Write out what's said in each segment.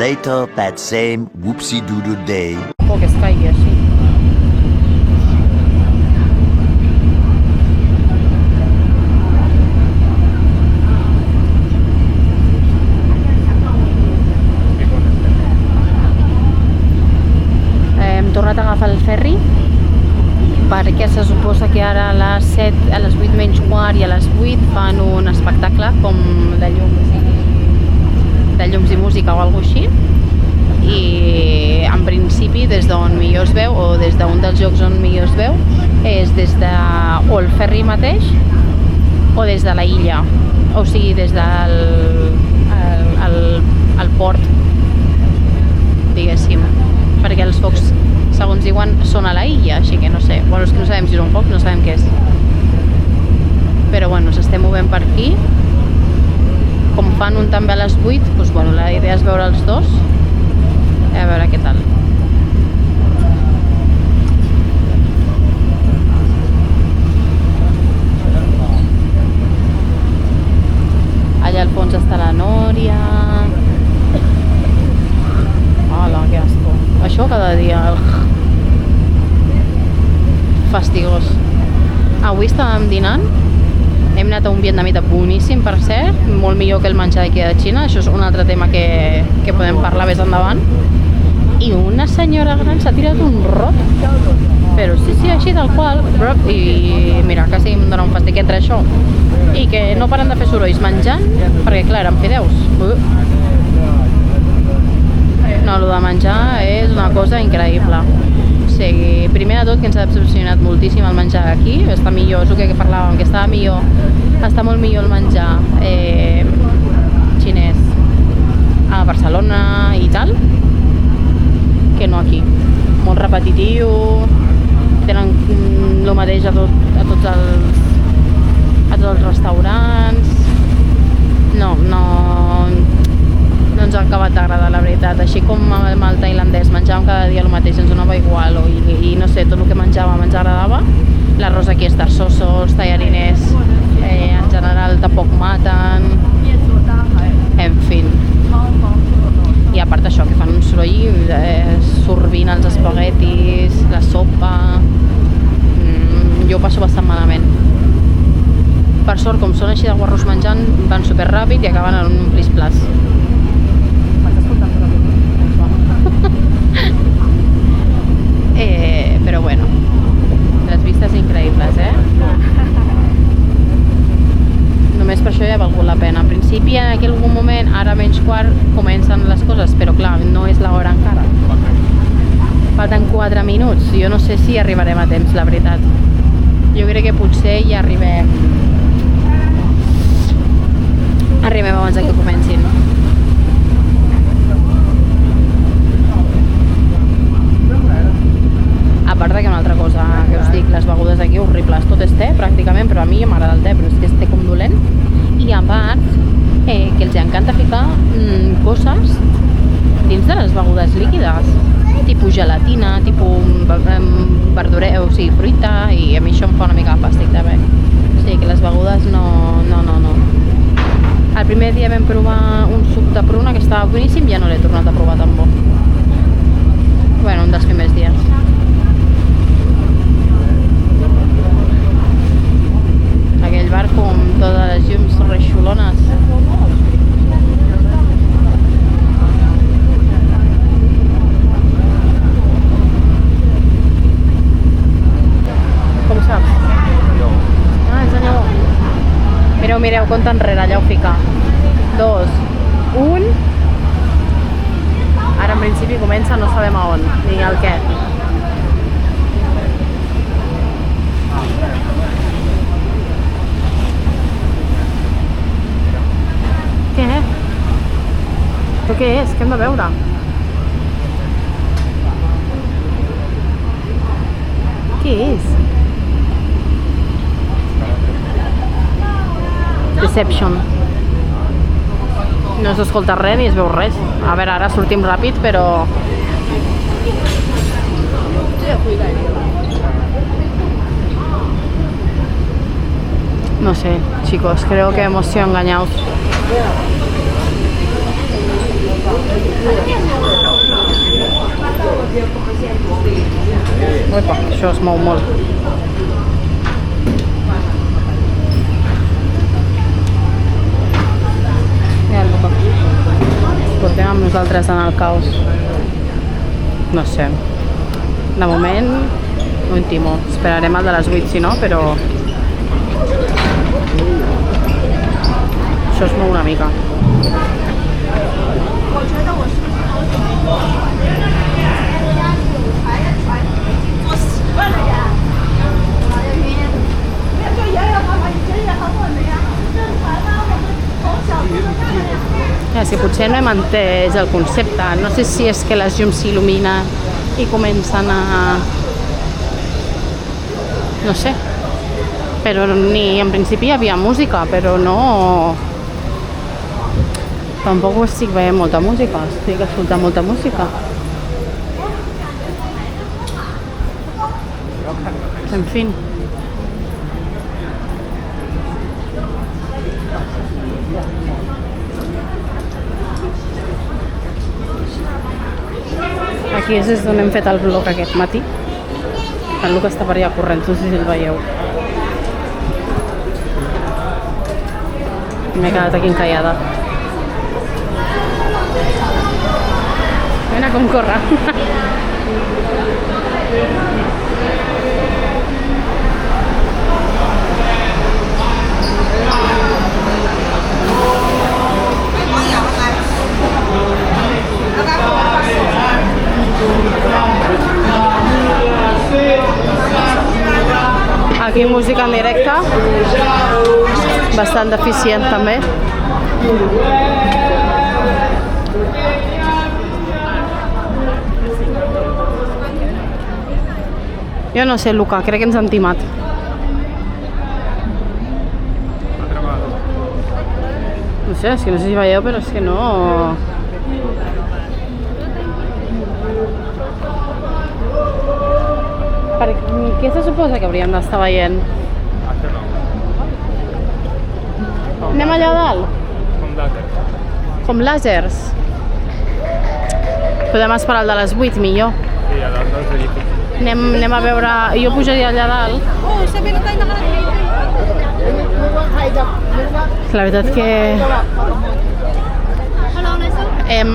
Later that same whoopsie-doodle day. O que es caigui així. Hem tornat a agafar el ferri perquè se suposa que ara a les 7, a les 8 menys quart i a les 8 fan un espectacle com de llums i música o alguna cosa així, i en principi des d'on millor es veu, o des d'un dels llocs on millor es veu, és des de o el ferri mateix o des de la illa, o sigui des del el port, diguéssim, perquè els focs, segons diuen, són a la illa, així que no sé, bueno, és que no sabem si és un foc, no sabem què és, però bueno, s'estem movent per aquí. Com fan un també a les 8, doncs bueno, la idea és veure els dos, a veure què tal. Allà al fons està la Nòria. Hola, que asco. Això cada dia. Fastigós. Avui estàvem dinant. Hem anat a un vietnamita boníssim, per cert, molt millor que el menjar d'aquí de Xina. Això és un altre tema que podem parlar més endavant. I una senyora gran s'ha tirat un rot, però sí, així tal qual. I mira, quasi em dona un fàstic entre això i que no paren de fer sorolls menjant, perquè clar, eren fideus. No, el de menjar és una cosa increïble. O sigui, primer de tot que ens ha decepcionat moltíssim el menjar aquí, està millor, és el que parlàvem, que estava millor, està molt millor el menjar xinès a Barcelona i tal, que no aquí. Molt repetitiu, tenen el mateix a tots els restaurants, no ens ha acabat d'agradar, la veritat. Així com amb el tailandès menjàvem cada dia el mateix, ens donava igual, i no sé, tot el que menjàvem ens agradava. L'arròs aquí està soso, els tallarines en general tampoc maten, en fi. I a part això, que fan un soroll sorbint els espaguetis, la sopa, jo ho passo bastant malament. Per sort, com són així de guarros menjant, van superràpid i acaben en un plis-plas. Però bueno, les vistes increïbles, Només per això ja ha valgut la pena. En principi, en algun moment, ara menys quart, comencen les coses, però clar, no és l'hora encara. Falten 4 minuts, jo no sé si arribarem a temps, la veritat. Jo crec que potser ja arribem abans que comencin. A part que una altra cosa que us dic, les begudes aquí horribles, tot és te pràcticament, però a mi m'agrada el te, però és que és te com dolent. I a part que els encanta ficar coses dins de les begudes líquides, tipus gelatina, tipus verdura, o sigui, fruita, i a mi això em fa una mica de fàstic també. O sigui que les begudes no. El primer dia vam provar un suc de pruna que estava boníssim, ja no l'he tornat a provar tan bo. Bueno, un dels primers dies. Aquell barco amb totes les llums reixulones. Com saps? Ah, ensenya-ho. Mireu, compte enrere, allà ho fica. 2, 1. Ara en principi comença, no sabem a on, ni el què. Què? Però què és? Què hem de veure? Què és? Deception. No s'escolta res ni es veu res. A veure, ara sortim ràpid, però... No sé, chicos, creo que hemos sido engañados. Opa, això es mou molt. Ja el boca. Portem amb nosaltres en el caos. No sé. De moment, no intimo. Esperarem el de les 8, si no, però... Això es mou una mica. Ja, si potser no hem entès el concepte, no sé si és que les llums s'il·luminen i comencen a... no sé, però ni en principi hi havia música, però no... Tampoc ho estic veient molta música, estic escoltant molta música. En fi. Aquí és des d'on hem fet el vlog aquest matí. El Luca està per allà corrent, no sé si el veieu. M'he quedat aquí encallada. Mira com corre. Aquí música en directe, bastant deficient també. Jo no sé, Luca, crec que ens han timat. No sé, és que no sé si veieu, però és que no... Què se suposa que hauríem d'estar veient? Anem allà dalt? Com làsers? Podem esperar el de les 8, millor. Sí, a dalt dels edificis. Anem a veure... Jo pujaria allà dalt. La veritat que... Hem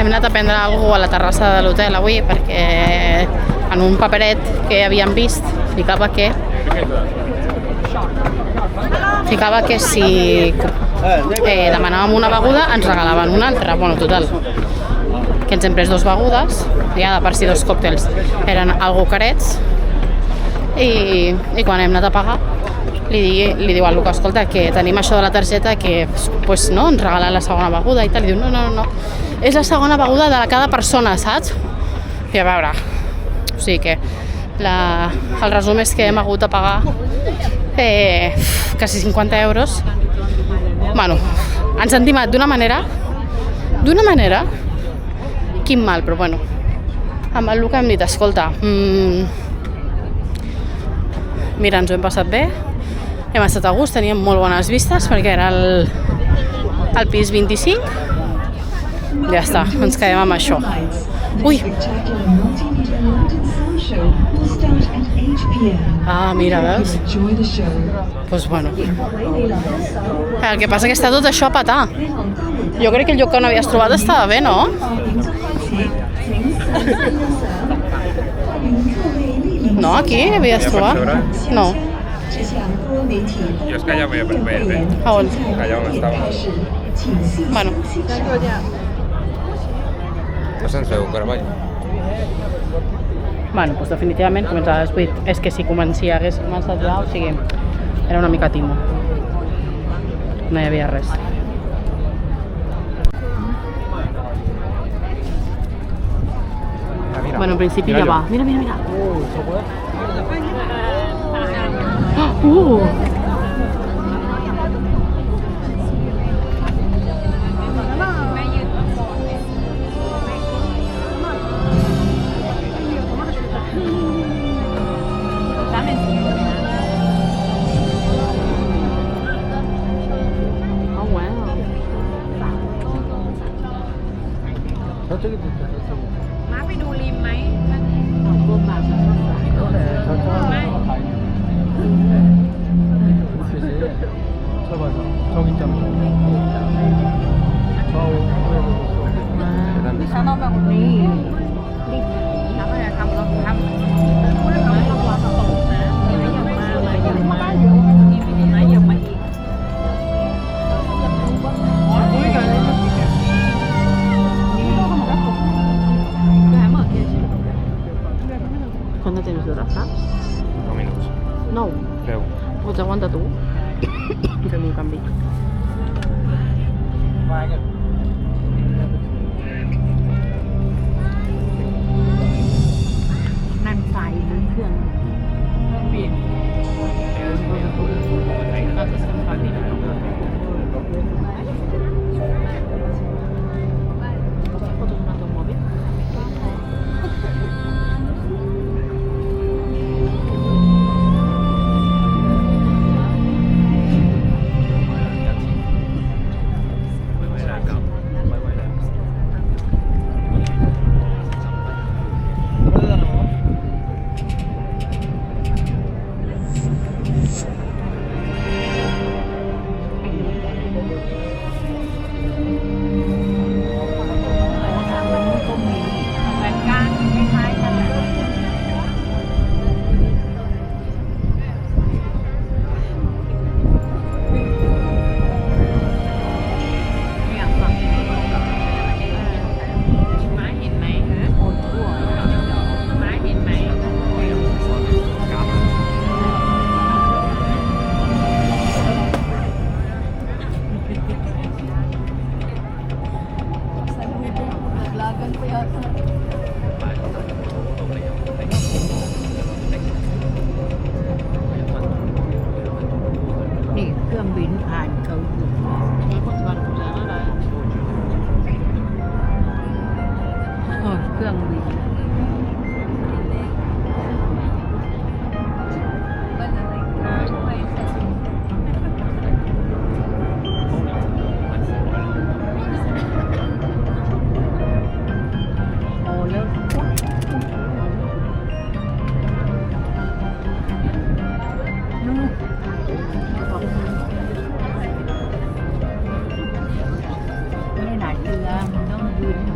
anat a prendre alguna cosa a la terrassa de l'hotel avui perquè en un paperet que havíem vist ficava que si demanàvem una beguda ens regalaven una altra. Bueno, total, que ens hem pres 2 begudes, ja de per si 2 còctels eren algo carets i quan hem anat a pagar li diu al Luca, escolta, que tenim això de la targeta que pues, no, ens regalen la segona beguda i tal, i diu, no, és la segona beguda de cada persona, saps? I a veure, o sigui que el resum és que hem hagut de pagar quasi 50 euros. Bueno, ens han timat d'una manera, quin mal, però bueno, amb el Luca hem dit, escolta, mira, ens ho hem passat bé, hem estat a gust, teníem molt bones vistes perquè era el pis 25. Ja està, ens quedem amb això. Ui! Ah, mira, veus? Doncs bueno. El que passa que està tot això a petar. Jo crec que el lloc que no havies trobat estava bé, no? No, aquí havies trobat? No. Jo és que ja m'he fet bé. A on? Allà on estava. Bueno. No se'ns veu, Caravall. Bueno, doncs definitivament començava a les 8. És que si hagués començat ja, o sigui, era una mica timo. No hi havia res. Bueno, en principi ja va. Mira. Quant de temps dura, saps? 9 minuts. 9. 10. Doncs aguanta tu. Fem un canvi.นั่นไฟหรือเครื่องเปลี่ยนก็จะสัมผัสได้Fotos un automóvil. Ni เครื่องบินผ่านเขาอยู่เครื่องบินโอ้แล้วนู่นไม่หนาเรือมันต้องยืน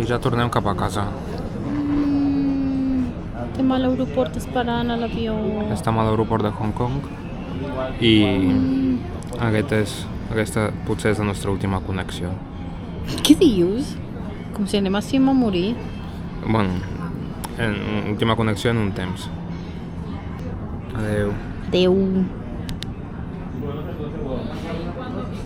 I ja tornem cap a casa. Estem a l'aeroport esperant a l'avió. Estem a l'aeroport de Hong Kong i aquesta potser és la nostra última connexió. Què dius? Com si anéssim a morir. Bueno, última connexió en un temps. Adeu. Adeu.